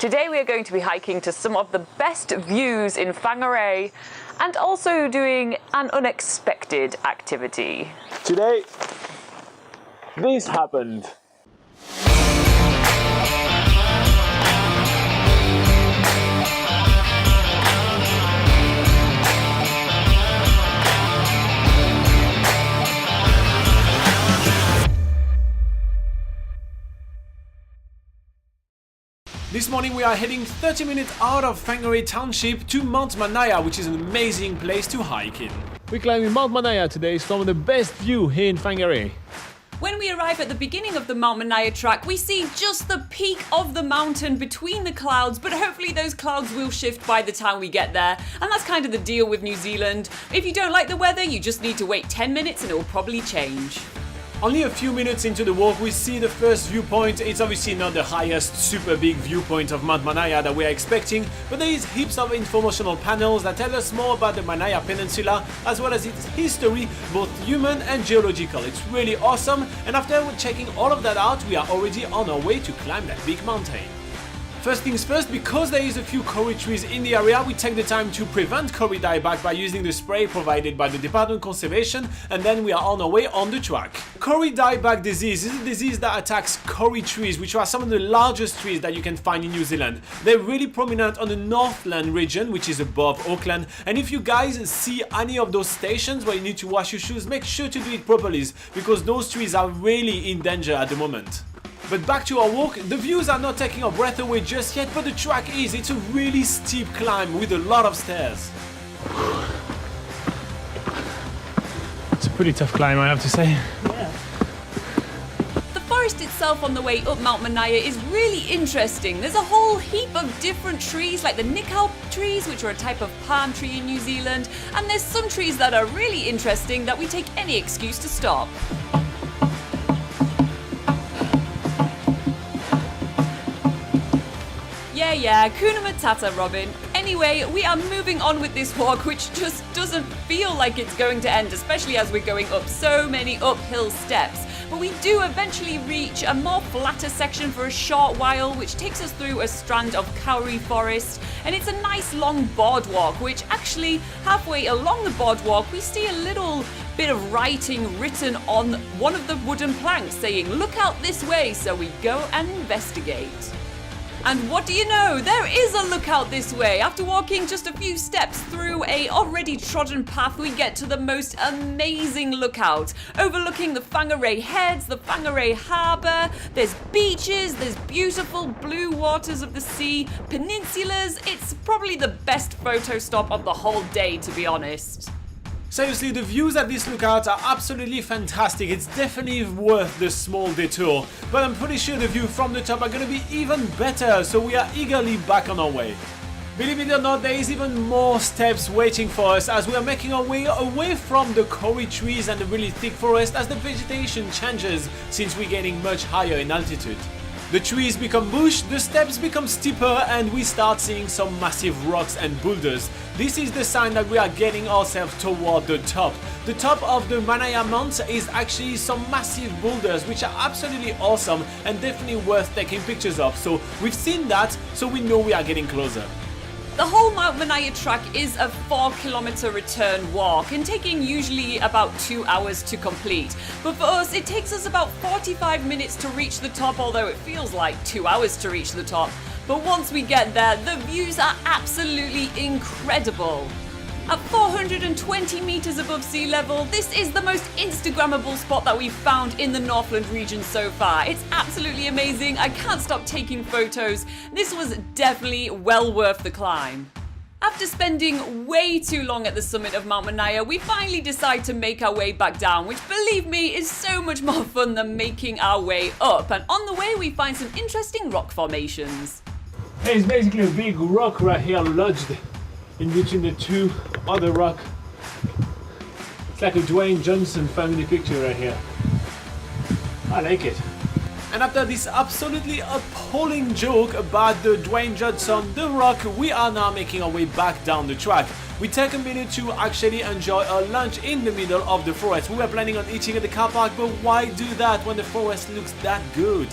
Today we are going to be hiking to some of the best views in Whangarei and also doing an unexpected activity. Today, this happened. This morning we are heading 30 minutes out of Whangarei Township to Mount Manaia, which is an amazing place to hike in. We're climbing Mount Manaia today, some of the best view here in Whangarei. When we arrive at the beginning of the Mount Manaia Track, we see just the peak of the mountain between the clouds, but hopefully those clouds will shift by the time we get there. And that's kind of the deal with New Zealand. If you don't like the weather, you just need to wait 10 minutes and it will probably change. Only a few minutes into the walk, we see the first viewpoint. It's obviously not the highest, super big viewpoint of Mount Manaia that we're expecting, but there is heaps of informational panels that tell us more about the Manaia Peninsula, as well as its history, both human and geological. It's really awesome, and after checking all of that out, we are already on our way to climb that big mountain. First things first, because there is a few Kauri trees in the area, we take the time to prevent Kauri dieback by using the spray provided by the Department of Conservation, and then we are on our way on the track. Kauri dieback disease is a disease that attacks Kauri trees, which are some of the largest trees that you can find in New Zealand. They're really prominent on the Northland region, which is above Auckland, and if you guys see any of those stations where you need to wash your shoes, make sure to do it properly, because those trees are really in danger at the moment. But back to our walk, the views are not taking our breath away just yet, but the track is. It's a really steep climb with a lot of stairs. It's a pretty tough climb, I have to say. Yeah. The forest itself on the way up Mount Manaia is really interesting. There's a whole heap of different trees, like the nikau trees, which are a type of palm tree in New Zealand, and there's some trees that are really interesting that we take any excuse to stop. Yeah, Kuna Matata, Robin. Anyway, we are moving on with this walk, which just doesn't feel like it's going to end, especially as we're going up so many uphill steps. But we do eventually reach a more flatter section for a short while, which takes us through a strand of Kauri forest. And it's a nice long boardwalk, which actually, halfway along the boardwalk, we see a little bit of writing written on one of the wooden planks saying, "Look out this way," so we go and investigate. And what do you know? There is a lookout this way. After walking just a few steps through a already trodden path, we get to the most amazing lookout, overlooking the Whangarei Heads, the Whangarei Harbour. There's beaches, there's beautiful blue waters of the sea, peninsulas. It's probably the best photo stop of the whole day, to be honest. Seriously, the views at this lookout are absolutely fantastic. It's definitely worth the small detour, but I'm pretty sure the view from the top are gonna be even better, so we are eagerly back on our way. Believe it or not, there is even more steps waiting for us as we are making our way away from the Kauri trees and the really thick forest as the vegetation changes since we're getting much higher in altitude. The trees become bush, the steps become steeper, and we start seeing some massive rocks and boulders. This is the sign that we are getting ourselves toward the top. The top of the Manaia Mount is actually some massive boulders, which are absolutely awesome and definitely worth taking pictures of. So we've seen that, so we know we are getting closer. The whole Mount Manaia Track is a 4-kilometer return walk and taking usually about 2 hours to complete. But for us, it takes us about 45 minutes to reach the top, although it feels like 2 hours to reach the top. But once we get there, the views are absolutely incredible. At 420 meters above sea level, this is the most Instagrammable spot that we've found in the Northland region so far. It's absolutely amazing. I can't stop taking photos. This was definitely well worth the climb. After spending way too long at the summit of Mount Manaia, we finally decide to make our way back down, which, believe me, is so much more fun than making our way up. And on the way, we find some interesting rock formations. It's basically a big rock right here lodged in between the two other rock. It's like a Dwayne Johnson family picture right here. I like it. And after this absolutely appalling joke about the Dwayne Johnson, The Rock, we are now making our way back down the track. We take a minute to actually enjoy a lunch in the middle of the forest. We were planning on eating at the car park, but why do that when the forest looks that good?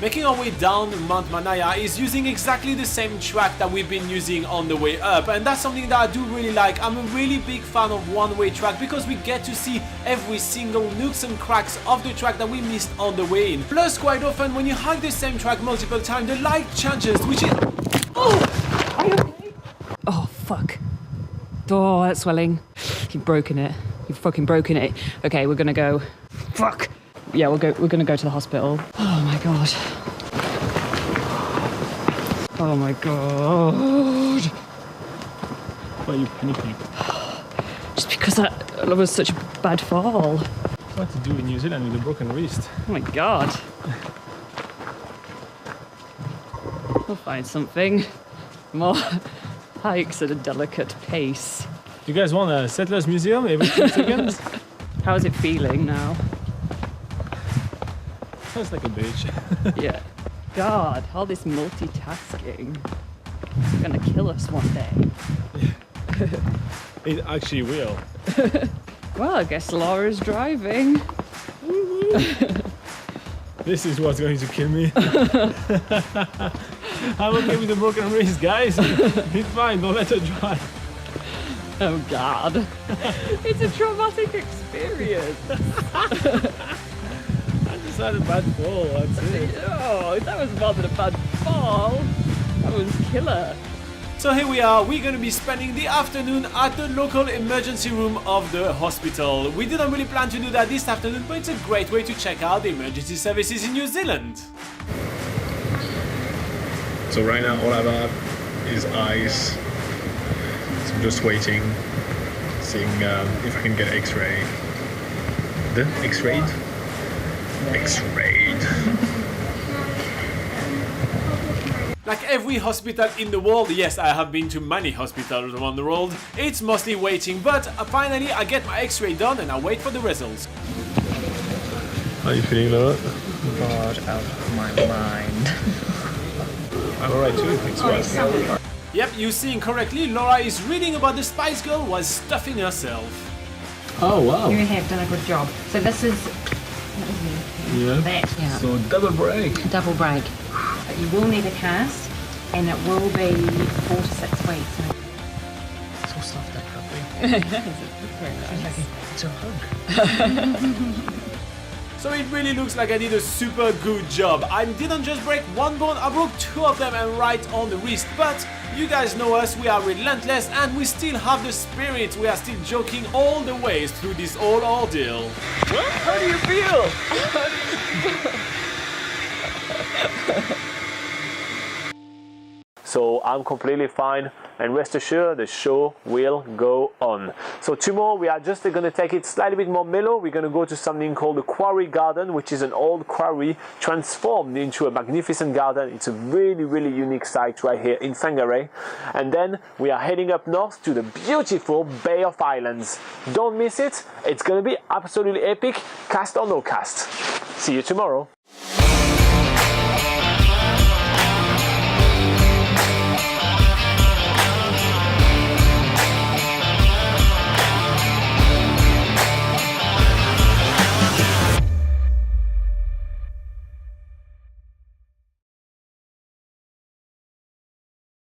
Making our way down Mount Manaia is using exactly the same track that we've been using on the way up, and that's something that I do really like. I'm a really big fan of one-way track because we get to see every single nooks and cracks of the track that we missed on the way in. Plus, quite often when you hike the same track multiple times, the light changes, which is... Oh! Are you okay? Oh, fuck. Oh, that's swelling. You've broken it. You've fucking broken it. Okay, we're gonna go. Fuck! Yeah, we're gonna go to the hospital. Oh my god. Oh my god. Why are you panicking? Just because that was such a bad fall. What to do in New Zealand with a broken wrist? Oh my god. We'll find something. More hikes at a delicate pace. You guys want a Settlers Museum every 2 seconds? How is it feeling now? Sounds like a bitch. Yeah. God, all this multitasking. It's gonna kill us one day. It actually will. Well, I guess Laura's driving. This is what's going to kill me. I'm okay with the broken wrist, guys. It's fine, don't let her drive. Oh God. It's a traumatic experience. I just had a bad fall, that's it. Oh, that was more than a bad fall. That was killer. So here we are, we're going to be spending the afternoon at the local emergency room of the hospital. We didn't really plan to do that this afternoon, but it's a great way to check out the emergency services in New Zealand. So right now all I've had is ice. So I'm just waiting, seeing if I can get X-ray. The X-rayed? X-rayed. Like every hospital in the world, yes, I have been to many hospitals around the world, it's mostly waiting, but finally I get my X-ray done and I wait for the results. How are you feeling, Laura? God out of my mind. I'm alright too, thanks well. Yep, you see incorrectly, Laura is reading about the Spice Girl while stuffing herself. Oh, wow. You have done a good job. So this is Yeah. that, yeah. So double break. Double break. But you will need a cast, and it will be 4 to 6 weeks. So soft that puppy. It's a hug. So it really looks like I did a super good job. I didn't just break one bone, I broke 2 of them and right on the wrist. But you guys know us, we are relentless and we still have the spirit. We are still joking all the way through this whole ordeal. How do you feel? So I'm completely fine, and rest assured the show will go on. So tomorrow we are just going to take it slightly bit more mellow. We're going to go to something called the Kauri garden, which is an old quarry transformed into a magnificent garden. It's a really, really unique site right here in Whangarei. And then we are heading up north to the beautiful Bay of Islands. Don't miss it. It's going to be absolutely epic, cast or no cast. See you tomorrow.